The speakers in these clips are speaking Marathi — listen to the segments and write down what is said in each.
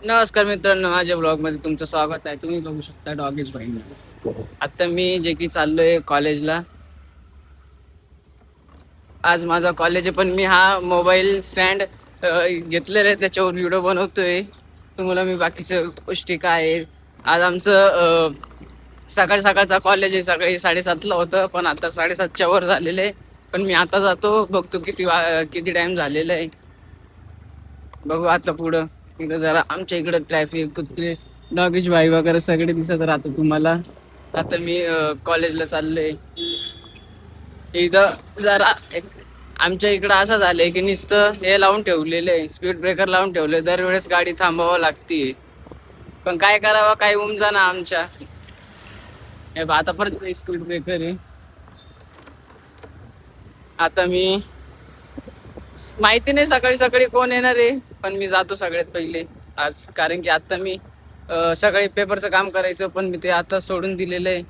नमस्कार मित्रांनो, माझ्या ब्लॉग मध्ये तुमचं स्वागत आहे. तुम्ही बघू शकता डॉगेश भाई. आता मी जे की चाललोय कॉलेजला. आज माझा कॉलेज आहे, पण मी हा मोबाईल स्टँड घेतलेला आहे, त्याच्यावर व्हिडिओ बनवतोय. तुम्हाला मी बाकीच्या गोष्टी काय आहे. आज आमचं सकाळ सकाळचा कॉलेज आहे. सकाळी 7:30ला होतं, पण आता 7:30च्या वर झालेलं आहे. पण मी आता जातो, बघतो किती टाइम झालेला आहे. बघू आता पुढं. इकडे जरा आमच्या इकडे ट्रॅफिक कुठले नागेश भाई वगैरे सगळे दिसत राहतात तुम्हाला. आता मी कॉलेजला चाललोय. इथं जरा आमच्या इकडं असं झालंय की नुसतं हे लावून ठेवलेलं आहे, स्पीड ब्रेकर लावून ठेवले. दरवेळेस गाडी थांबवावं लागते, पण काय करावं, काय उमजा ना आमच्या. हे बघ, आता परत स्पीड ब्रेकर आहे. आता मी माहिती नाही सकाळी सकाळी कोण येणार आहे, पण मी जातो सगळ्यात पहिले आज. कारण की आता मी सकाळी पेपरचं काम करायचं, पण मी ते आता सोडून दिलेलं आहे.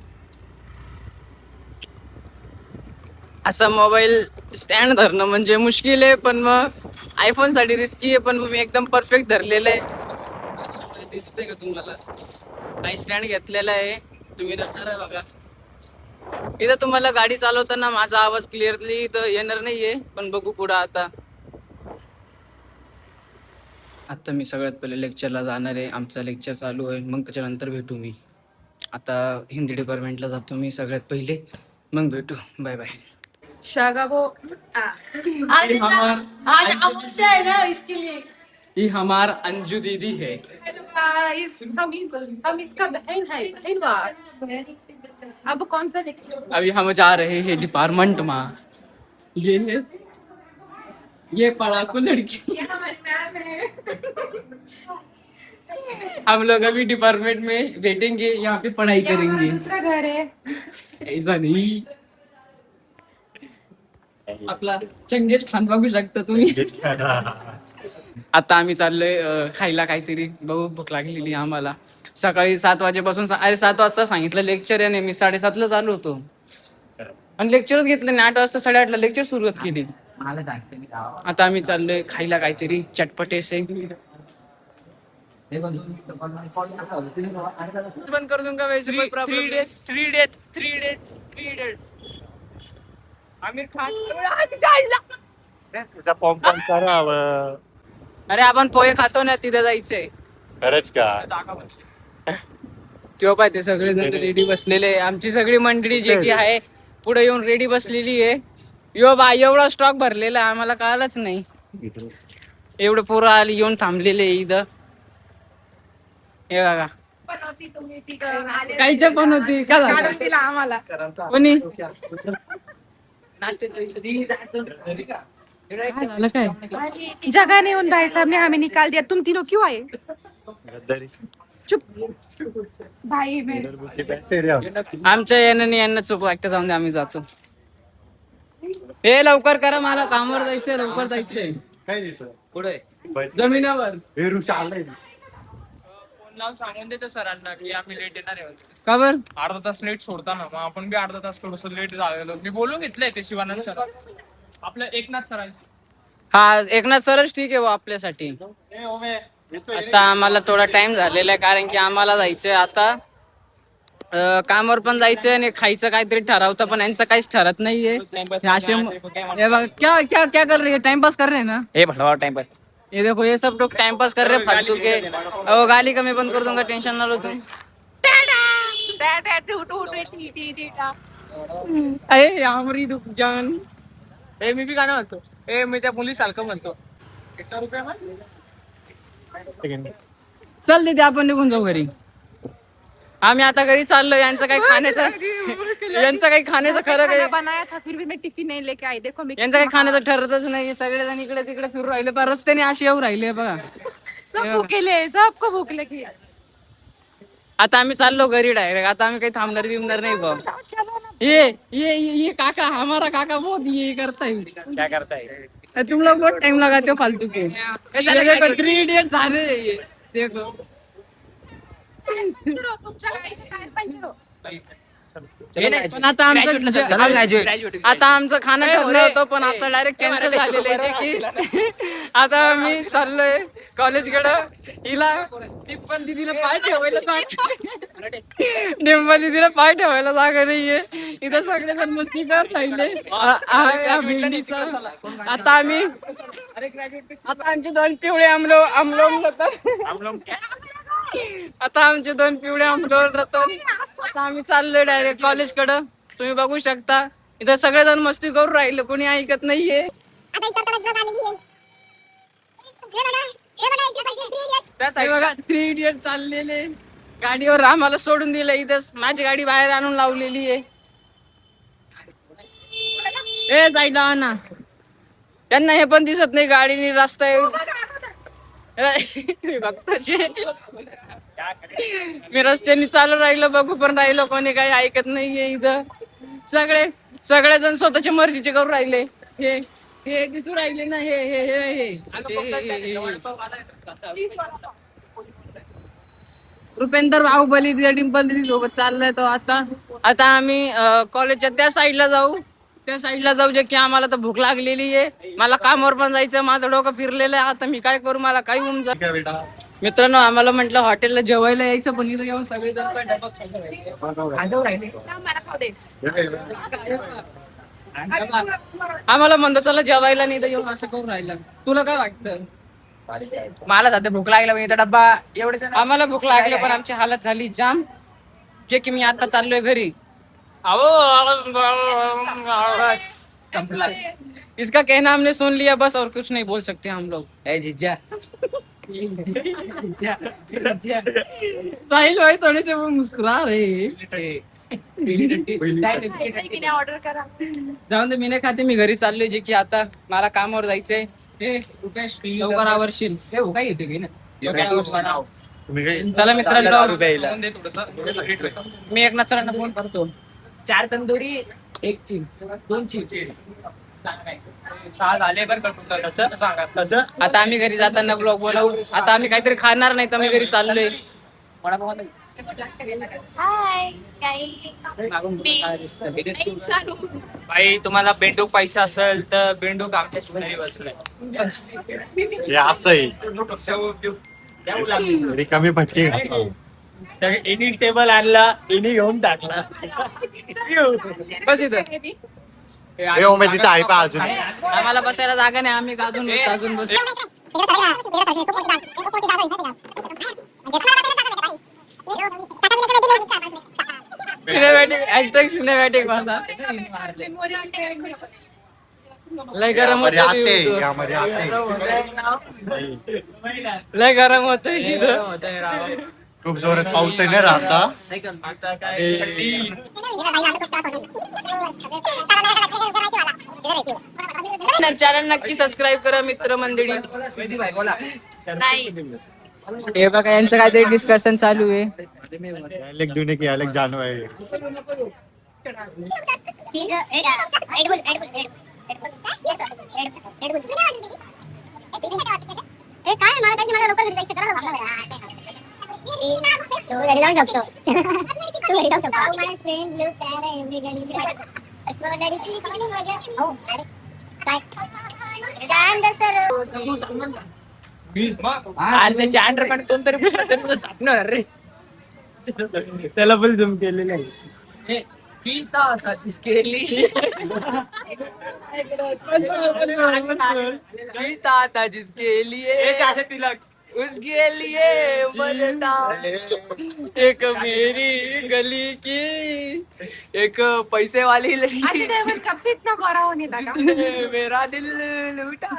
असा मोबाईल स्टँड धरणं म्हणजे मुश्किल आहे, पण मग आयफोन साठी रिस्की आहे. पण मी एकदम परफेक्ट धरलेलं आहे. दिसतंय का तुम्हाला? आय स्टँड घेतलेला आहे, तुम्ही नजर बघा. इथं तुम्हाला गाडी चालवताना माझा आवाज क्लिअरली तर येणार नाहीये, पण बघू पुढं. आता मी सगळ्यात पहिले लेक्चरला जाणार आहे. आमचा लेक्चर चालू आहे, मग त्याच्यानंतर भेटू. मी आता हिंदी डिपार्टमेंटला जातो मी सगळ्यात पहिले, मग भेटू. Bye bye. शागाबो ये हमार आज अमावस्या है ना, इसके लिए। ये हमार अंजू दीदी है. हेलो गाइस, हम इसका बहन है, बहन बार। अब कौन सा लेक्चर? अभी हम जा रहे हैं डिपार्टमेंट में. ये है, ये पढ़ाकू लड़की. ये हमारी मैम है। हम लोग अभी डिपार्टमेंट में बैठेंगे, यहाँ पे पढ़ाई ये हमारा करेंगे. दूसरा घर है। ऐसा नहीं. आपला चंगेज खान बघू शकता तुम्ही. आता आम्ही चाललोय खायला काहीतरी. बघू, भूक लागलेली आम्हाला. सकाळी 7 वाजेपासून 7:30 वाजता सांगितलं लेक्चर आहे. मी 7:30ला चालू होतो, आणि लेक्चरच घेतलं नाही. 8 वाजता 8:30ला लेक्चर सुरुवात केली. आता आम्ही चाललोय खायला काहीतरी चटपटेसे. बंद कर दूंगा वैसे कोई प्रॉब्लम नहीं. 3 डेज आमिर खान. तुझा पॉम्पॉम करावं. अरे आपण पोहे खातो ना, तिथे जायचंय. खरंच का? तेव्हा पाय ते सगळे जण रेडी बसलेले आहे. आमची सगळी मंडळी जे की आहे पुढे येऊन रेडी बसलेली आहे. यो बा, एवढा स्टॉक भरलेला आहे, आम्हाला कळलंच नाही. एवढं पोरं आली येऊन थांबलेले इथं. हे बघा, बनवती तुम्ही ती करून आले. काहीच्या पण होती का झालं? काढून दिला आम्हाला। कोणी काय झालं काय? जगह नहीं उन भाई साहब ने हमें निकाल दिया। तुम तीनों क्यों आए? गद्दारी. चुप भाई। मैं गद्दारी पैसे द्या. आमच्या यांना चूक वाटतं. जाऊन दे, आम्ही जातो. हे लवकर करा, मला कामावर जायचंय, लवकर जायचंय. काय देतो? पुढे बैठ. जमिनीवर पेरू चाललंय. फोन लावून सांगून देतो सरांना की आम्ही लेट येणार आहे. का बर? अर्धा तास लेट सोडता ना, मग आपण बी अर्धा तास थोडस लेट झालेलो. मी बोलून घेतलंय ते शिवानंद सर, आपलं एकनाथ सरांचे. हा, एकनाथ सरच ठीक आहे वो आपल्यासाठी. ए, ओमे, येतोय रे. आता आम्हाला थोडा टाइम झालेला आहे, कारण की आम्हाला जायचंय आता. कामावर पण जायचंय आणि खायचं काहीतरी ठरवतं, पण यांचं काहीच ठरत नाहीये. असे हे बघा, क्या क्या क्या कर रही है? टाइम पास कर रहे हैं ना? हे भटवा टाइम पास. ये देखो, ये सब लोग टाइम पास कर रहे हैं फालतू के. ओ, गाली का मैं बंद कर दूंगा, टेंशन ना लो तुम. अरे आमरी दुख जान. हे मी बी गाणं म्हणतो. ए, मी त्या मुली सारखं म्हणतो. ₹1 रुपया चल दीदी, आपण निघून जाऊ घरी. आम्ही आता घरी चाललो. यांचं काही खाण्याचं खरं काही, बनाया था, फिर भी मैं टिफिन नहीं लेके आई। देखो मैं यांचं काही खाण्याचं ठरतच नाही. सगळेजण इकडे तिकडे फिरू राहिले, पण रस्त्याने अशी येऊ राहिले बघा. सब भूखे, सबको भूख लगी। आता आम्ही चाललो घरी डायरेक्ट. आता आम्ही काही थांबणार बिमणार नाही बघ. ये काका, हमारा काका बहुत ये करता है. क्या करता है? तुम लोग बहुत टाइम लगाते हो फालतू के. देखो 3 इडियट्स आ रहे हैं ये. देखो तुमच्या गाडीचं टायर पंक्चर हो। पण आता आता आमचं खाणं ठरलं होतं पण आता डायरेक्ट कॅन्सल झालेलं आहे जे की आता आम्ही चाललोय कॉलेजकडं. हिला डिंपल दिदीला पाय ठेवायला जागा नाहीये. इथं सगळेजण मस्ती करत राहिले. आता आमचे दोन पिवळे आता आमचे दोन पिवळे आंबलोल आता आम्ही चाललोय डायरेक्ट कॉलेजकडं. तुम्ही बघू शकता इथं सगळेजण मस्ती करून राहिले, कोणी ऐकत नाहीये. त्या साईड बघा 3 इडियट चाललेले गाडीवर आम्हाला सोडून दिलं. इथं माझी गाडी बाहेर आणून लावलेली आहे. ए जायला ना त्यांना हे पण दिसत नाही गाडीने रस्ता मी रस्त्याने चालू राहिलो बघू पण राहिलो कोणी काही ऐकत नाहीये. इथं सगळेजण स्वतःच्या मर्जीचे करून राहिले. हे दिसू राहिले ना हे रुपेंदर बाहुबली डिंपल दिदी सोबत चाललाय तो. आता आम्ही कॉलेजच्या त्या साईडला जाऊ जे की आम्हाला तर भूक लागलेली आहे. मला कामावर पण जायचं, माझं डोकं फिरलेलं आहे. आता मी काय करू, मला काही होऊन जाईल. मित्रांनो आम्हाला म्हटलं हॉटेलला जेवायला यायचं पण इथं येऊन सगळेजण आम्हाला म्हणतो चला जेवायला नाही, इथं येऊन असं करून राहिलं. तुला काय वाटतं? मला सध्या भूक लागला पण इथं डब्बा एवढे आम्हाला भूक लागली पण आमची हालत झाली जाम जे की मी आता चाललोय घरी. इसका कहना हमने सुन लिया बस और कुछ नहीं बोल सकते हम लोग. साहिल भाई थोड़े से वो मुस्कुरा रहे. ऑर्डर करा. जाऊन दे, मी नाही खाते, मी घरी चाललोय जे की आता मला कामावर जायचंय. रुपेश लवकर आवरशील. काय येते की ना चला मित्रांनो मी एकनाथ सरांना फोन करतो. 4 तंदुरी 1 चीज 2 चीज 6 झाले बरं का. आता आम्ही घरी जाताना ब्लॉग बनवू. आता आम्ही काहीतरी खाणार नाही तर मी घरी चाललोय. भाई तुम्हाला बेंडूक पाहिजे असेल तर बेंडूक आमच्या शिवनेरी बसलाय. असं आहे रिकामी भटके इनी टेबल आणला, इनी घेऊन टाकला. बस इथं तिथं आहे पा अजून. आम्हाला बसायला जागा नाही, आम्ही गाजून बसू. सिनेमॅटिक लय गरम होत, लय गरम होत. खूप जोरात पाऊस आहे ना राहता. चॅनल नक्की सबस्क्राईब करा मित्र मंडळी. हे बघा यांचं काहीतरी डिस्कशन चालू आहे. अलग दुनिया की अलग जानव आहे. त्याच्या अंडरपॅन्ट कोणतरी सापणार रे. त्याला पण जम केलेलं आहे. पीता जिसके लिए तिलक उसके लिए बनता एक मेरी गली की एक पैसे वाली लड़की अजय देवगन कब से इतना गोरा होने लगा? जिसने मेरा दिल लूटा.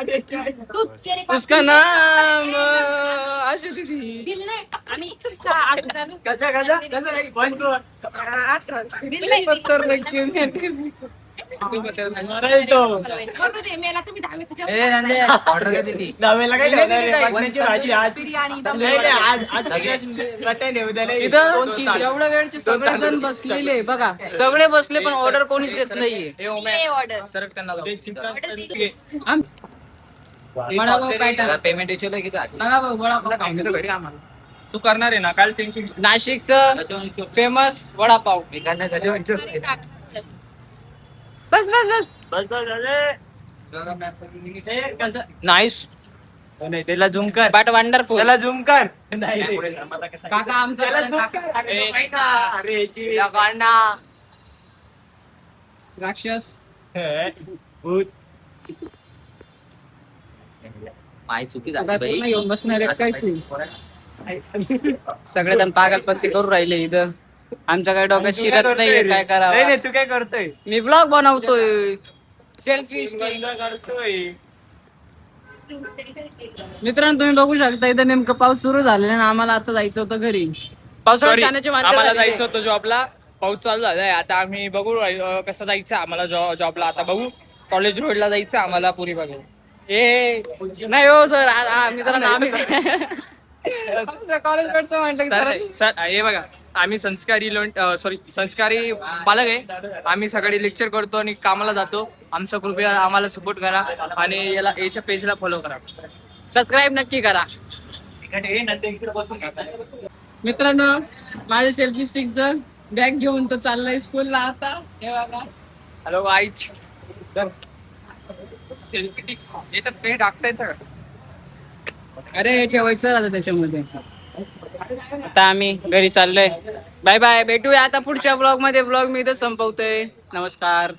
तेरे पास उसका नाम आशिक थी. दिल नहीं आम्ही दिल नाही पत्थर नक्की बरोबर आहे. मेला तुम्ही 10वीचं जेवण इथं एवढ्या वेळचे सगळेजण बसलेले बघा, सगळे बसले पण ऑर्डर कोणीच देत नाहीये. ऑर्डर सरक त्यांना पेमेंट विचारलं किती वडापाव घरी आम्हाला तू करणार आहे ना, काय टेन्शन. नाशिकचं फेमस वडापाव. बस बस बस. नाईस. नाही त्याला झूम कर, बट वंडरफुल. त्याला झूम कर. काका आमचं राक्षस. पाय चुकी काय पूर्ण येऊन बसणार आहे काय तू? सगळेजण पागलपत्ती करू राहिले इथं. आमच्या काय डोक्यात शिरत नाहीये काय करावं. तू काय करतोय? मी ब्लॉग बनवतोय. सेल्फी करतोय. मित्रांनो तुम्ही बघू शकता इथं नेमकं पाऊस सुरू झालेला ना. आम्हाला आता जायचं होतं घरी. पावसाळ्यात Sorry, जाण्याची वांदे आम्हाला झालेली. जायचं होतं जॉबला. पाऊस चालू झालाय आता. आम्ही बघू कसं जायचं आम्हाला जॉबला. आता बघू कॉलेज रोडला जायचं आम्हाला. पुरी बघू. नाही हो सर मित्रांनो आम्ही कॉलेज कडचं म्हटलं की सर सर हे बघा, आम्ही संस्कारी पालक आहे. आम्ही सकाळी लेक्चर करतो आणि कामाला जातो. आमचा कृपया आम्हाला सपोर्ट करा आणि याच्या पेजला फॉलो करा. सबस्क्राईब नक्की करा. मित्रांनो माझ्या सेल्फी स्टिकचं बॅग घेऊन तो चाललाय स्कूलला आता. हे बघा. हॅलो आईच सेल्फी याच्यात काही टाकता येतं का? अरे ठेवायचं आता त्याच्यामध्ये. आता आम्ही घरी चाललोय. Bye bye. भेटूया आता पुढच्या ब्लॉग मध्ये. ब्लॉग मी इथं संपवतोय. नमस्कार.